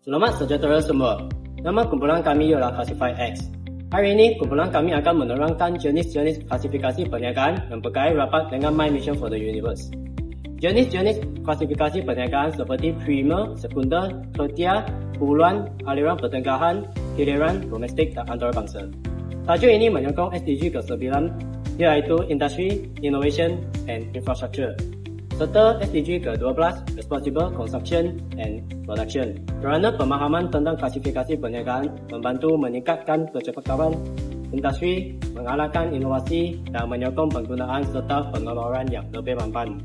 Selamat sejahtera semua. Nama kumpulan kami ialah Classify X. Hari ini, kumpulan kami akan menerangkan jenis-jenis klasifikasi perniagaan yang berkait rapat dengan My Mission for the Universe. Jenis-jenis klasifikasi perniagaan seperti primer, sekunder, tertiar, huluan, aliran pertengahan, giliran, domestik dan antarabangsa. Tajuk ini menyokong SDG ke-9 iaitu Industry, Innovation and Infrastructure serta SDG ke-12 Responsible Consumption and Production. Kerana pemahaman tentang klasifikasi perniagaan membantu meningkatkan kecepatan industri, mengalahkan inovasi dan menyokong penggunaan serta pengeluaran yang lebih mampan.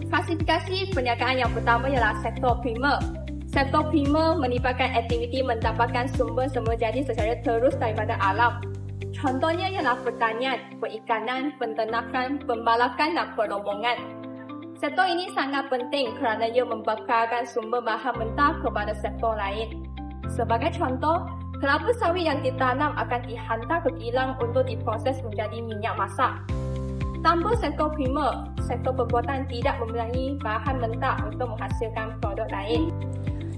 Klasifikasi perniagaan yang pertama ialah sektor primer. Sektor primer melibatkan aktiviti mendapatkan sumber semula jadi secara terus daripada alam. Contohnya ialah pertanian, perikanan, penternakan, pembalakan dan perlombongan. Sektor ini sangat penting kerana ia membekalkan sumber bahan mentah kepada sektor lain. Sebagai contoh, kelapa sawit yang ditanam akan dihantar ke kilang untuk diproses menjadi minyak masak. Tanpa sektor primer, sektor perbuatan tidak mempunyai bahan mentah untuk menghasilkan produk lain.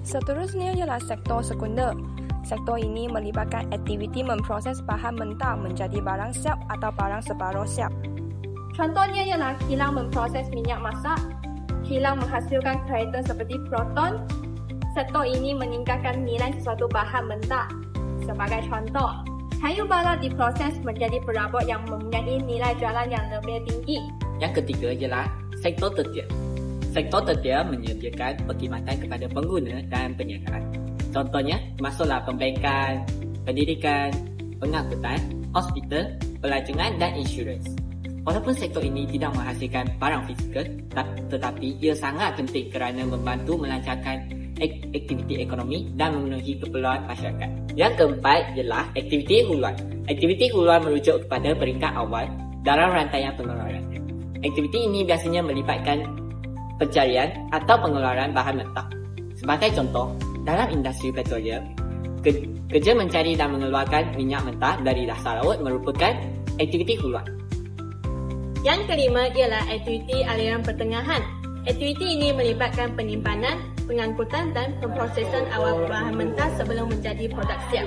Seterusnya ialah sektor sekunder. Sektor ini melibatkan aktiviti memproses bahan mentah menjadi barang siap atau barang separuh siap. Contohnya ialah kilang memproses minyak masak, kilang menghasilkan kereta seperti proton. Sektor ini meningkatkan nilai sesuatu bahan mentah. Sebagai contoh, kayu bara diproses menjadi perabot yang mempunyai nilai jualan yang lebih tinggi. Yang ketiga ialah sektor tertiar. Sektor tertiar menyediakan perkhidmatan kepada pengguna dan perniagaan. Contohnya, masuklah pembankan, pendidikan, pengangkutan, hospital, pelancongan dan insurans. Walaupun sektor ini tidak menghasilkan barang fizikal, tetapi ia sangat penting kerana membantu melancarkan aktiviti ekonomi dan memenuhi keperluan masyarakat. Yang keempat ialah aktiviti huluan. Aktiviti huluan merujuk kepada peringkat awal dalam rantaian pengeluaran. Aktiviti ini biasanya melibatkan pencarian atau pengeluaran bahan mentah. Sebagai contoh, dalam industri petroleum, kerja mencari dan mengeluarkan minyak mentah dari dasar laut merupakan aktiviti huluan. Yang kelima ialah aktiviti aliran pertengahan. Aktiviti ini melibatkan penyimpanan, pengangkutan dan pemprosesan awal bahan mentah sebelum menjadi produk siap.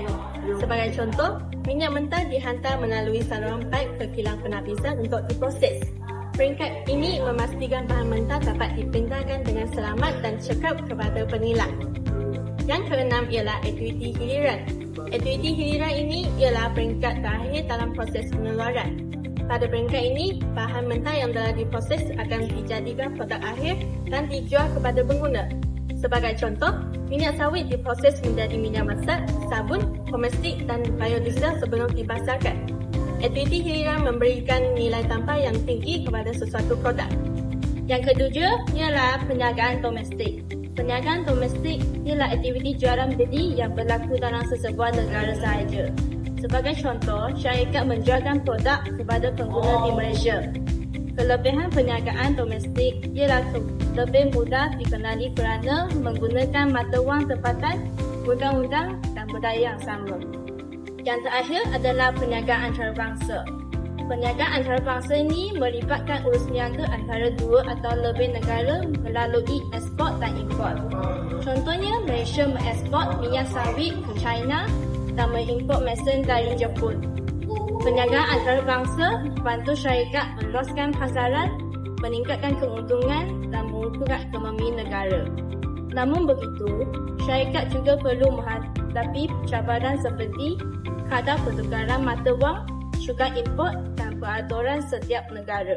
Sebagai contoh, minyak mentah dihantar melalui saluran pipe ke kilang penapisan untuk diproses. Peringkat ini memastikan bahan mentah dapat dipindahkan dengan selamat dan cekap kepada penilang. Yang keenam ialah aktiviti hiliran. Aktiviti hiliran ini ialah peringkat terakhir dalam proses pengeluaran. Pada peringkat ini, bahan mentah yang telah diproses akan dijadikan produk akhir dan dijual kepada pengguna. Sebagai contoh, minyak sawit diproses menjadi minyak masak, sabun, domestik dan biodiesel sebelum dipasarkan. Aktiviti hiliran memberikan nilai tambah yang tinggi kepada sesuatu produk. Yang ketujuh ialah perniagaan domestik. Perniagaan domestik ialah aktiviti jualan beli yang berlaku dalam sesebuah negara sahaja. Sebagai contoh, syarikat menjualkan produk kepada pengguna di Malaysia. Kelebihan perniagaan domestik ialah lebih mudah dikenali kerana menggunakan mata wang tempatan, undang-undang dan budaya yang sama. Yang terakhir adalah perniagaan antarabangsa. Perniagaan antarabangsa ini melibatkan urus niaga antara dua atau lebih negara melalui ekspor dan import. Contohnya, Malaysia mengekspor minyak sawit ke China dan mengimport mesin dari Jepun. Perniagaan antarabangsa membantu syarikat meluaskan pasaran, meningkatkan keuntungan dan mengukuhkan ekonomi negara. Namun begitu, syarikat juga perlu menghadapi cabaran seperti kadar pertukaran mata wang, syukur import dan peraturan setiap negara.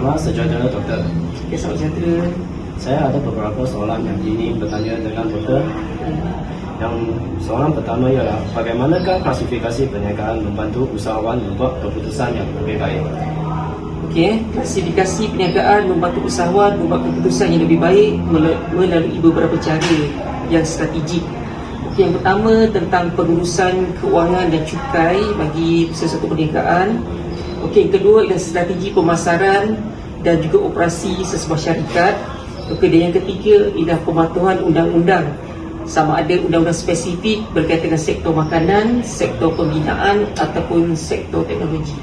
Selamat sejahtera doktor. Selamat sejahtera. Saya ada beberapa soalan yang ingin bertanya dengan doktor. Yang soalan pertama ialah bagaimanakah klasifikasi perniagaan membantu usahawan membuat keputusan yang lebih baik? Okey, klasifikasi perniagaan membantu usahawan membuat keputusan yang lebih baik melalui beberapa cara yang strategik. Okey, yang pertama tentang pengurusan keuangan dan cukai bagi sesuatu perniagaan. Okey, yang kedua adalah strategi pemasaran dan juga operasi sesebuah syarikat. Okey, dan yang ketiga ialah pematuhan undang-undang sama ada undang-undang spesifik berkaitan dengan sektor makanan, sektor pembinaan ataupun sektor teknologi.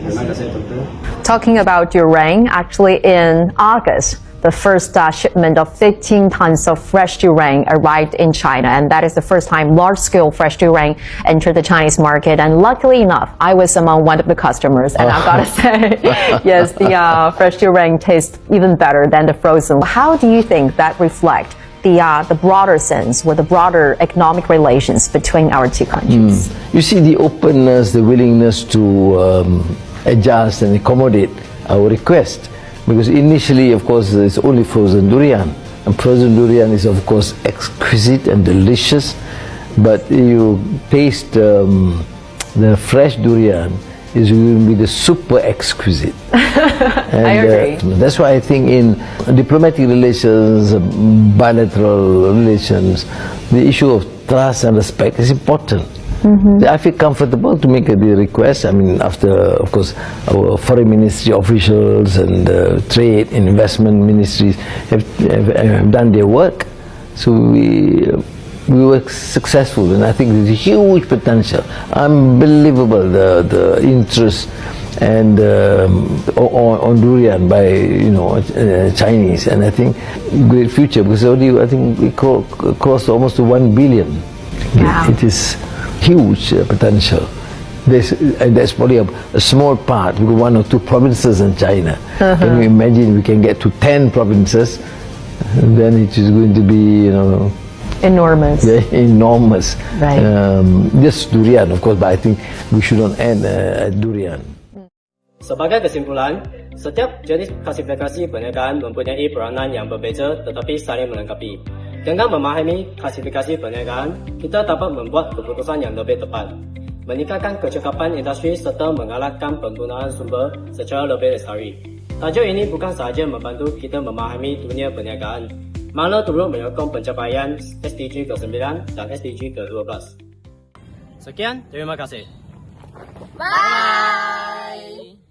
Terima kasih, Doktor. Talking about durian, actually in August, the first shipment of 15 tons of fresh durian arrived in China, and that is the first time large-scale fresh durian entered the Chinese market. And luckily enough, I was among one of the customers, and I've got to say, yes, the fresh durian tastes even better than the frozen. How do you think that reflects the broader sense or the broader economic relations between our two countries? You see the openness, the willingness to adjust and accommodate our request. Because initially, of course, it's only frozen durian. And frozen durian is, of course, exquisite and delicious. But you taste the fresh durian is going to be the super exquisite. And, I agree. That's why I think in diplomatic relations, bilateral relations, the issue of trust and respect is important. I feel comfortable to make the request. I mean, after, of course, our foreign ministry officials and trade and investment ministries have done their work. So we were successful, and I think there's a huge potential, unbelievable the interest and on durian by Chinese, and I think great future, because already I think we crossed almost to 1 billion. Wow. It is huge potential. That's probably a small part, because 1 or 2 provinces in China. When you imagine we can get to 10 provinces, then it is going to be, Enormous. enormous. Right. Just durian, of course, but I think we shouldn't end at durian. Sebagai kesimpulan, setiap jenis klasifikasi perniagaan mempunyai peranan yang berbeza tetapi saling melengkapi. Dengan memahami klasifikasi perniagaan, kita dapat membuat keputusan yang lebih tepat, meningkatkan kecekapan industri serta mengalahkan penggunaan sumber secara lebih lestari. Tajuk ini bukan sahaja membantu kita memahami dunia perniagaan, malah turut menyokong pencapaian SDG ke-9 dan SDG ke-12. Sekian, terima kasih. Bye!